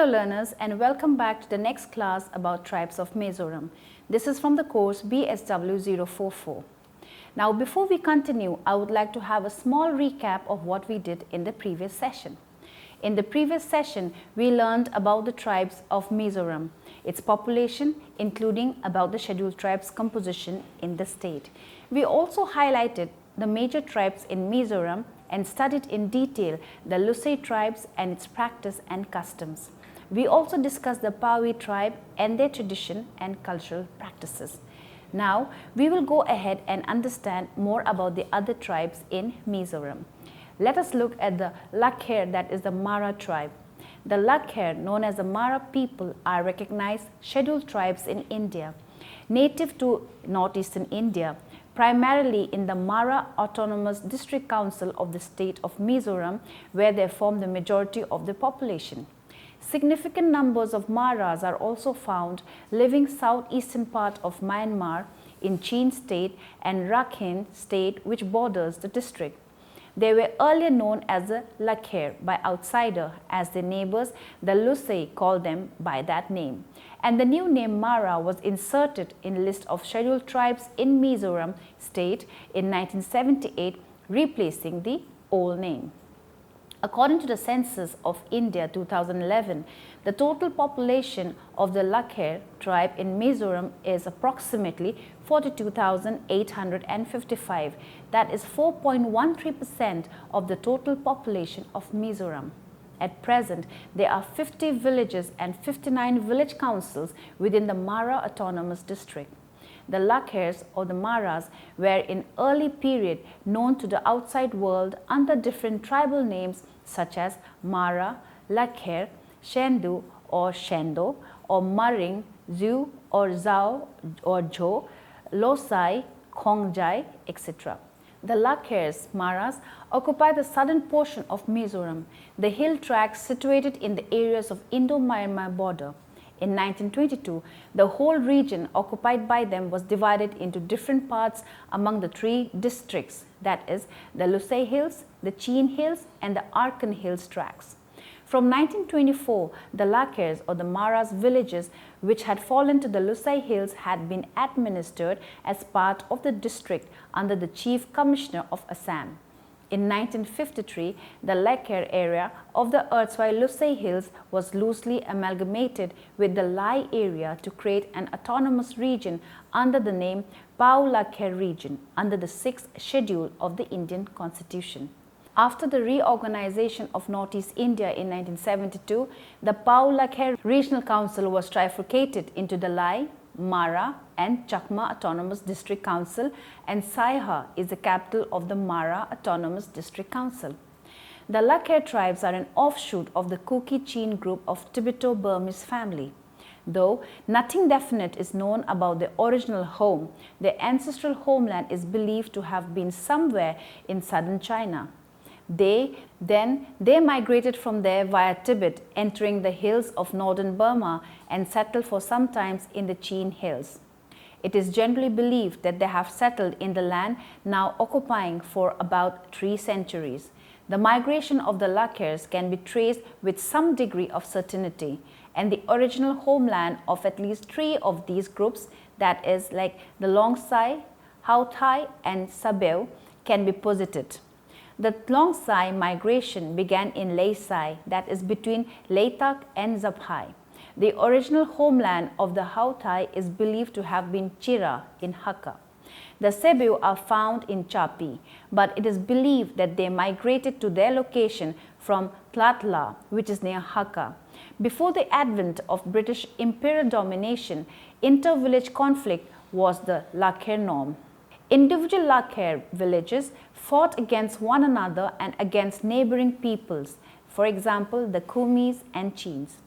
Hello learners, and welcome back to the next class about tribes of Mizoram. This is from the course BSW 044. Now before we continue, I would like to have a small recap of what we did in the previous session. In the previous session, we learned about the tribes of Mizoram, its population, including about the scheduled tribes composition in the state. We also highlighted the major tribes in Mizoram and studied in detail the Lusei tribes and its practice and customs. We also discussed the Pawi tribe and their tradition and cultural practices. Now, we will go ahead and understand more about the other tribes in Mizoram. Let us look at the Lakher, that is the Mara tribe. The Lakher, known as the Mara people, are recognized scheduled tribes in India, native to northeastern India, primarily in the Mara Autonomous District Council of the state of Mizoram, where they form the majority of the population. Significant numbers of Maras are also found living southeastern part of Myanmar in Chin state and Rakhine state, which borders the district. They were earlier known as the Lakher by outsider, as their neighbors, the Lusei, called them by that name. And the new name Mara was inserted in list of scheduled tribes in Mizoram state in 1978, replacing the old name. According to the census of India 2011, the total population of the Lakher tribe in Mizoram is approximately 42,855. That is 4.13% of the total population of Mizoram. At present, there are 50 villages and 59 village councils within the Mara Autonomous District. The Lakhers or the Maras were in early period known to the outside world under different tribal names such as Mara, Lakher, Shendu or Shendo, or Maring, Zhu or Zhao or Zhou, Losai, Khongjai, etc. The Lakhers, Maras, occupy the southern portion of Mizoram, the hill tracts situated in the areas of Indo-Myanmar border. In 1922, the whole region occupied by them was divided into different parts among the three districts, that is, the Lusei Hills, the Chin Hills and the Arkan Hills tracts. From 1924, the Lakhers or the Maras villages which had fallen to the Lusei Hills had been administered as part of the district under the Chief Commissioner of Assam. In 1953, the Lakher area of the erstwhile Lusei Hills was loosely amalgamated with the Lai area to create an autonomous region under the name Pau Lakher region under the 6th schedule of the Indian Constitution. After the reorganization of Northeast India in 1972, the Pau Lakher Regional Council was trifurcated into the Lai, Mara and Chakma Autonomous District Council, and Saiha is the capital of the Mara Autonomous District Council. The Lakher tribes are an offshoot of the Kuki-Chin group of Tibeto-Burmese family. Though nothing definite is known about their original home, their ancestral homeland is believed to have been somewhere in southern China. They migrated from there via Tibet, entering the hills of northern Burma and settled for some time in the Chin Hills. It is generally believed that they have settled in the land now occupying for about 3 centuries. The migration of the Lakhers can be traced with some degree of certainty, and the original homeland of at least 3 of these groups, that is like the Longsai, Hauthai and Sabeo, can be posited. The Longsai migration began in Leisai, that is between Leitak and Zabhai. The original homeland of the Hauthai is believed to have been Chira in Hakka. The Sabeo are found in Chapi, but it is believed that they migrated to their location from Tlatla, which is near Hakka. Before the advent of British imperial domination, inter-village conflict was the Lakher norm. Individual Lakher villages fought against one another and against neighboring peoples, for example, the Kumis and Chins.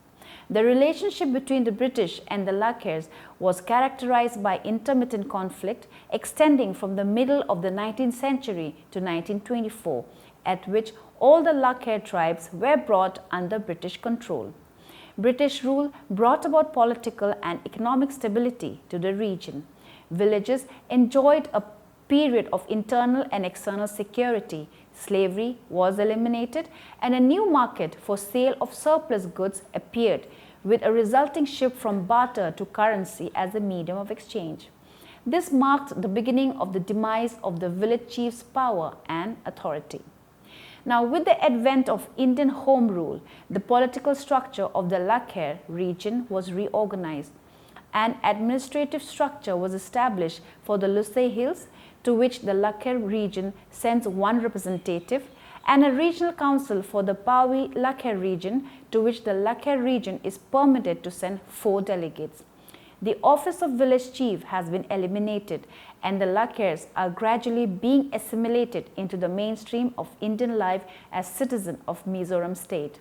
The relationship between the British and the Lakhers was characterized by intermittent conflict extending from the middle of the 19th century to 1924, at which all the Lakher tribes were brought under British control. British rule brought about political and economic stability to the region. Villages enjoyed a period of internal and external security, slavery was eliminated and a new market for sale of surplus goods appeared, with a resulting shift from barter to currency as a medium of exchange. This marked the beginning of the demise of the village chief's power and authority. Now, with the advent of Indian Home Rule, the political structure of the Lakher region was reorganized. An administrative structure was established for the Lusai Hills, to which the Lakher region sends one representative, and a regional council for the Pawi Lakher region, to which the Lakher region is permitted to send 4 delegates. The office of village chief has been eliminated and the Lakhers are gradually being assimilated into the mainstream of Indian life as citizens of Mizoram state.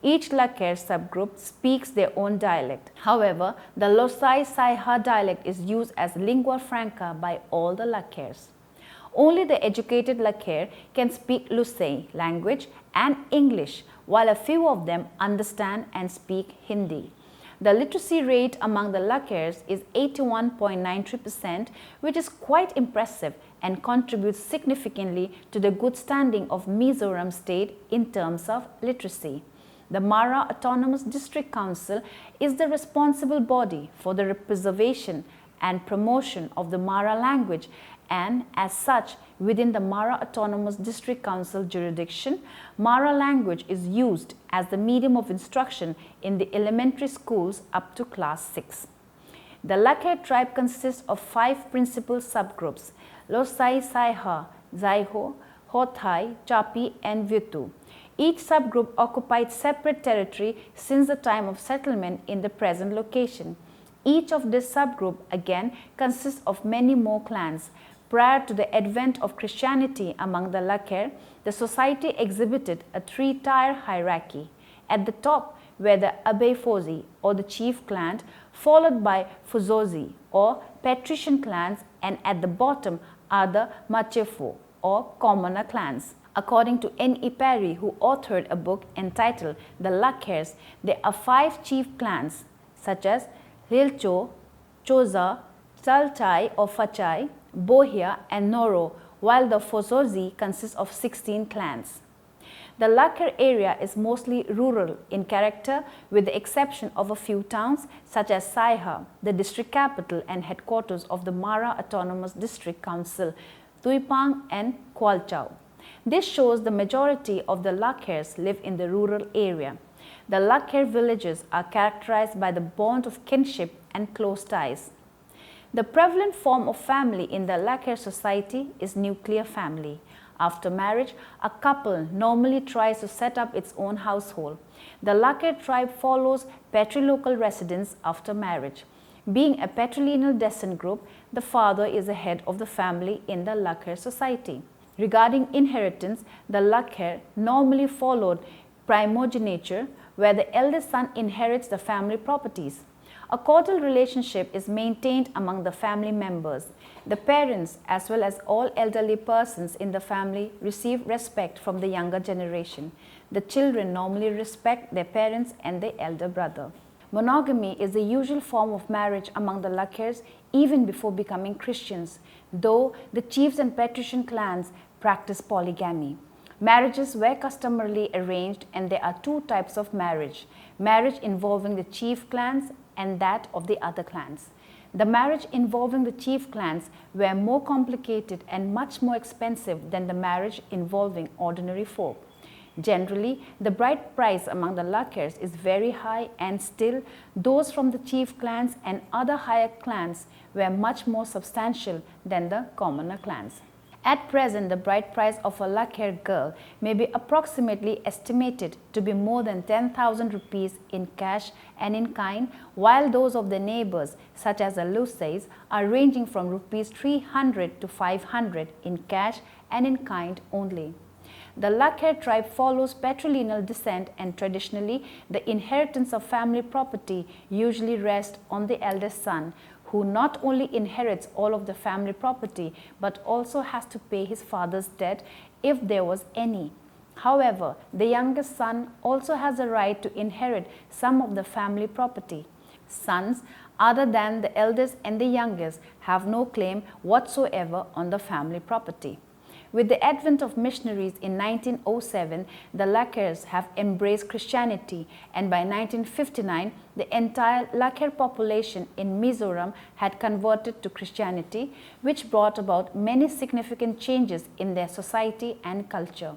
Each Lakher subgroup speaks their own dialect. However, the Losai Saiha dialect is used as lingua franca by all the Lakhers. Only the educated Lakher can speak Lusai language and English, while a few of them understand and speak Hindi. The literacy rate among the Lakhers is 81.93%, which is quite impressive and contributes significantly to the good standing of Mizoram state in terms of literacy. The Mara Autonomous District Council is the responsible body for the preservation and promotion of the Mara language, and as such, within the Mara Autonomous District Council jurisdiction, Mara language is used as the medium of instruction in the elementary schools up to class 6. The Lakher tribe consists of 5 principal subgroups: Losai Saiha, Zaiho, Hothai, Chapi and Vyutu. Each subgroup occupied separate territory since the time of settlement in the present location. Each of this subgroup again consists of many more clans. Prior to the advent of Christianity among the Lakher, the society exhibited a 3-tier hierarchy. At the top were the Abe Fozi or the chief clan, followed by Fuzozi or patrician clans, and at the bottom are the Machefo or commoner clans. According to N.E. Parry, who authored a book entitled The Lakhers, there are 5 chief clans such as Rilcho, Choza, Chalchai or Fachai, Bohia and Noro, while the Fozozi consists of 16 clans. The Lakher area is mostly rural in character, with the exception of a few towns such as Saiha, the district capital and headquarters of the Mara Autonomous District Council, Tuipang and Kualchau. This shows the majority of the Lakhers live in the rural area. The Lakher villages are characterized by the bond of kinship and close ties. The prevalent form of family in the Lakher society is nuclear family. After marriage, a couple normally tries to set up its own household. The Lakher tribe follows patrilocal residence after marriage. Being a patrilineal descent group, the father is the head of the family in the Lakher society. Regarding inheritance, the Lakher normally followed primogeniture, where the eldest son inherits the family properties. A cordial relationship is maintained among the family members. The parents, as well as all elderly persons in the family, receive respect from the younger generation. The children normally respect their parents and their elder brother. Monogamy is the usual form of marriage among the Lakhers even before becoming Christians, though the chiefs and patrician clans practice polygamy. Marriages were customarily arranged, and there are 2 types of marriage: marriage involving the chief clans and that of the other clans. The marriage involving the chief clans were more complicated and much more expensive than the marriage involving ordinary folk. Generally, the bride price among the Lakhers is very high, and still those from the chief clans and other higher clans were much more substantial than the commoner clans. At present, the bride price of a Lakher girl may be approximately estimated to be more than 10,000 rupees in cash and in kind, while those of the neighbors, such as the Lusais, are ranging from rupees 300 to 500 in cash and in kind only. The Lakher tribe follows patrilineal descent, and traditionally, the inheritance of family property usually rests on the eldest son, who not only inherits all of the family property but also has to pay his father's debt if there was any. However, the youngest son also has a right to inherit some of the family property. Sons other than the eldest and the youngest, have no claim whatsoever on the family property. With the advent of missionaries in 1907, the Lakers have embraced Christianity, and by 1959, the entire Lakher population in Mizoram had converted to Christianity, which brought about many significant changes in their society and culture.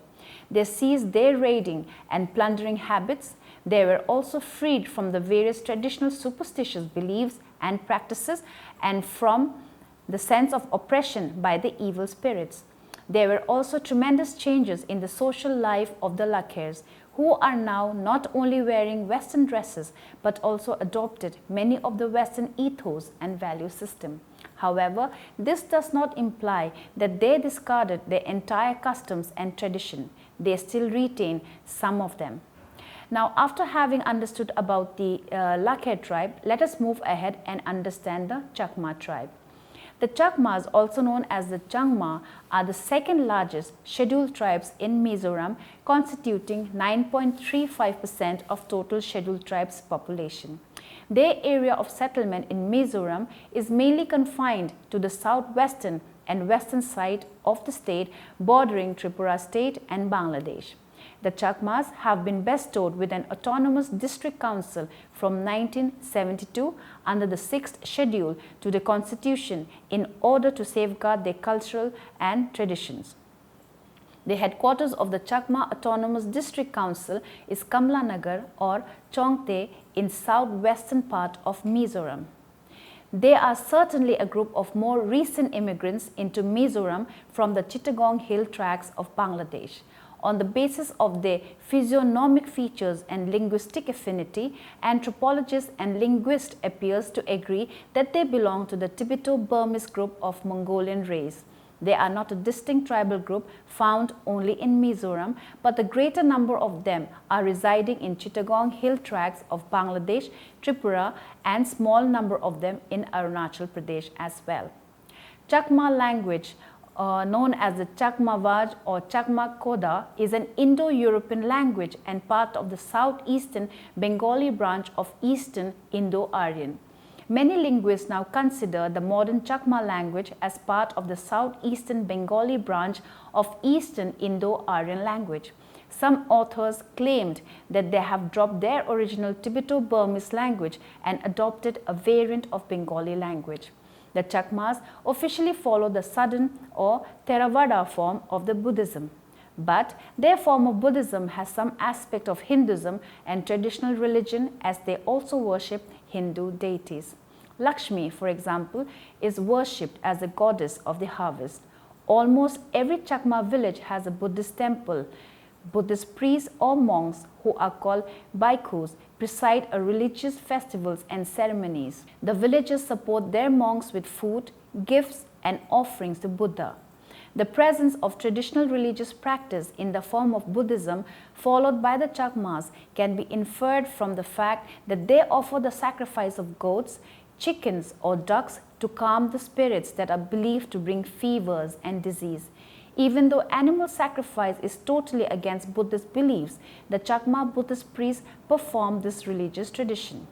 They ceased their raiding and plundering habits. They were also freed from the various traditional superstitious beliefs and practices and from the sense of oppression by the evil spirits. There were also tremendous changes in the social life of the Lakhers, who are now not only wearing Western dresses but also adopted many of the Western ethos and value system. However, this does not imply that they discarded their entire customs and tradition. They still retain some of them. Now, after having understood about the Lakher tribe, let us move ahead and understand the Chakma tribe. The Chakmas, also known as the Changma, are the second largest scheduled tribes in Mizoram, constituting 9.35% of total scheduled tribes population. Their area of settlement in Mizoram is mainly confined to the southwestern and western side of the state bordering Tripura state and Bangladesh. The Chakmas have been bestowed with an autonomous district council from 1972 under the 6th schedule to the constitution in order to safeguard their cultural and traditions. The headquarters of the Chakma Autonomous District Council is Kamlanagar or Chongte in southwestern part of Mizoram. They are certainly a group of more recent immigrants into Mizoram from the Chittagong Hill tracts of Bangladesh. On the basis of their physiognomic features and linguistic affinity, anthropologists and linguists appears to agree that they belong to the Tibeto-Burmese group of Mongolian race. They are not a distinct tribal group found only in Mizoram, but the greater number of them are residing in Chittagong Hill tracts of Bangladesh, Tripura, and small number of them in Arunachal Pradesh as well. Chakma language, known as the Chakmavaj or Chakma Koda, is an Indo-European language and part of the southeastern Bengali branch of Eastern Indo-Aryan. Many linguists now consider the modern Chakma language as part of the southeastern Bengali branch of Eastern Indo-Aryan language. Some authors claimed that they have dropped their original Tibeto-Burmese language and adopted a variant of Bengali language. The Chakmas officially follow the Southern or Theravada form of the Buddhism, but their form of Buddhism has some aspect of Hinduism and traditional religion, as they also worship Hindu deities. Lakshmi, for example, is worshipped as the goddess of the harvest. Almost every Chakma village has a Buddhist temple. Buddhist priests or monks, who are called bhikkhus, preside at religious festivals and ceremonies. The villagers support their monks with food, gifts, and offerings to Buddha. The presence of traditional religious practice in the form of Buddhism followed by the Chakmas can be inferred from the fact that they offer the sacrifice of goats, chickens, or ducks to calm the spirits that are believed to bring fevers and disease. Even though animal sacrifice is totally against Buddhist beliefs, the Chakma Buddhist priests perform this religious tradition.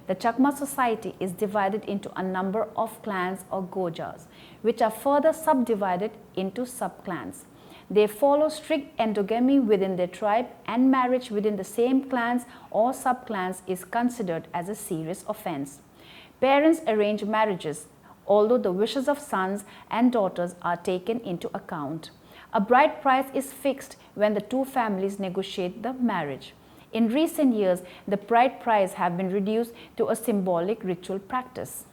The Chakma society is divided into a number of clans or gojas, which are further subdivided into sub-clans. They follow strict endogamy within their tribe, and marriage within the same clans or sub-clans is considered as a serious offense. Parents arrange marriages, although the wishes of sons and daughters are taken into account. A bride price is fixed when the two families negotiate the marriage. In recent years, the bride price have been reduced to a symbolic ritual practice.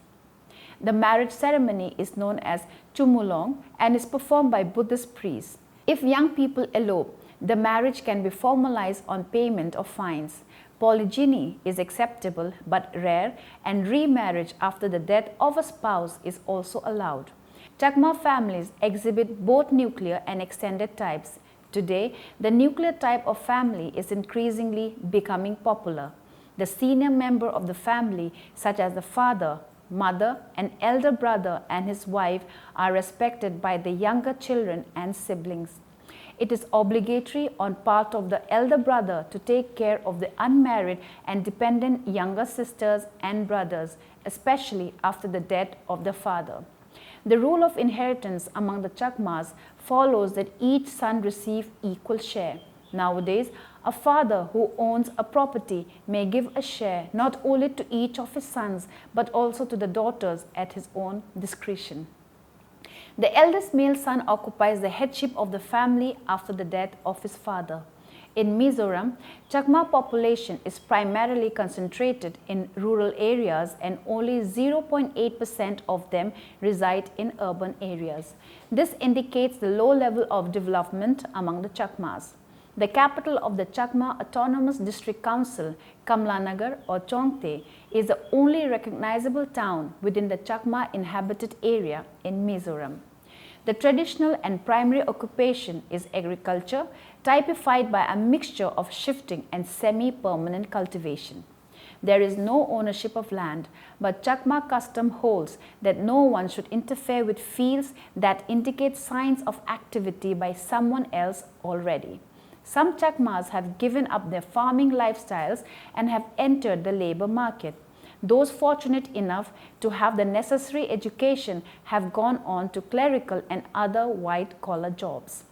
The marriage ceremony is known as Chumulong and is performed by Buddhist priests. If young people elope, the marriage can be formalized on payment of fines. Polygyny is acceptable but rare, and remarriage after the death of a spouse is also allowed. Chakma families exhibit both nuclear and extended types. Today, the nuclear type of family is increasingly becoming popular. The senior member of the family, such as the father, mother, and elder brother and his wife, are respected by the younger children and siblings. It is obligatory on part of the elder brother to take care of the unmarried and dependent younger sisters and brothers, especially after the death of the father. The rule of inheritance among the Chakmas follows that each son receive equal share. Nowadays, a father who owns a property may give a share not only to each of his sons but also to the daughters at his own discretion. The eldest male son occupies the headship of the family after the death of his father. In Mizoram, Chakma population is primarily concentrated in rural areas and only 0.8% of them reside in urban areas. This indicates the low level of development among the Chakmas. The capital of the Chakma Autonomous District Council, Kamlanagar or Chongte, is the only recognizable town within the Chakma inhabited area in Mizoram. The traditional and primary occupation is agriculture, typified by a mixture of shifting and semi-permanent cultivation. There is no ownership of land, but Chakma custom holds that no one should interfere with fields that indicate signs of activity by someone else already. Some Chakmas have given up their farming lifestyles and have entered the labor market. Those fortunate enough to have the necessary education have gone on to clerical and other white-collar jobs.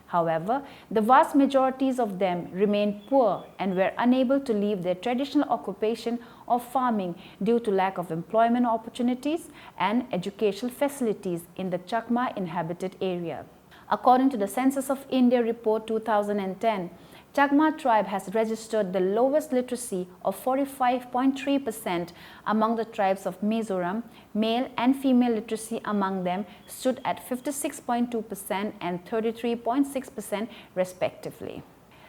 However, the vast majorities of them remained poor and were unable to leave their traditional occupation of farming due to lack of employment opportunities and educational facilities in the Chakma inhabited area. According to the Census of India Report 2010, Chakma tribe has registered the lowest literacy of 45.3% among the tribes of Mizoram. Male and female literacy among them stood at 56.2% and 33.6% respectively.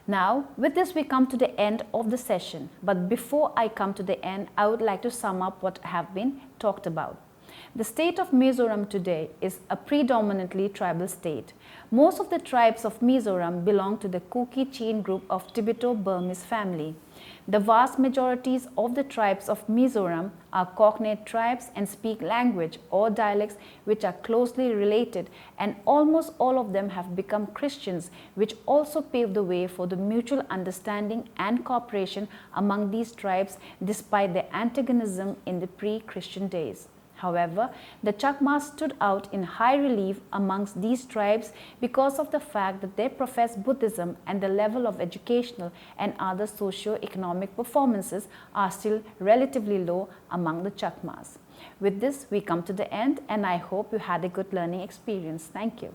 Now, with this we come to the end of the session. But before I come to the end, I would like to sum up what have been talked about. The state of Mizoram today is a predominantly tribal state. Most of the tribes of Mizoram belong to the Kuki-Chin group of Tibeto-Burmese family. The vast majorities of the tribes of Mizoram are cognate tribes and speak language or dialects which are closely related, and almost all of them have become Christians, which also paved the way for the mutual understanding and cooperation among these tribes despite their antagonism in the pre-Christian days. However, the Chakmas stood out in high relief amongst these tribes because of the fact that they profess Buddhism and the level of educational and other socio-economic performances are still relatively low among the Chakmas. With this, we come to the end, and I hope you had a good learning experience. Thank you.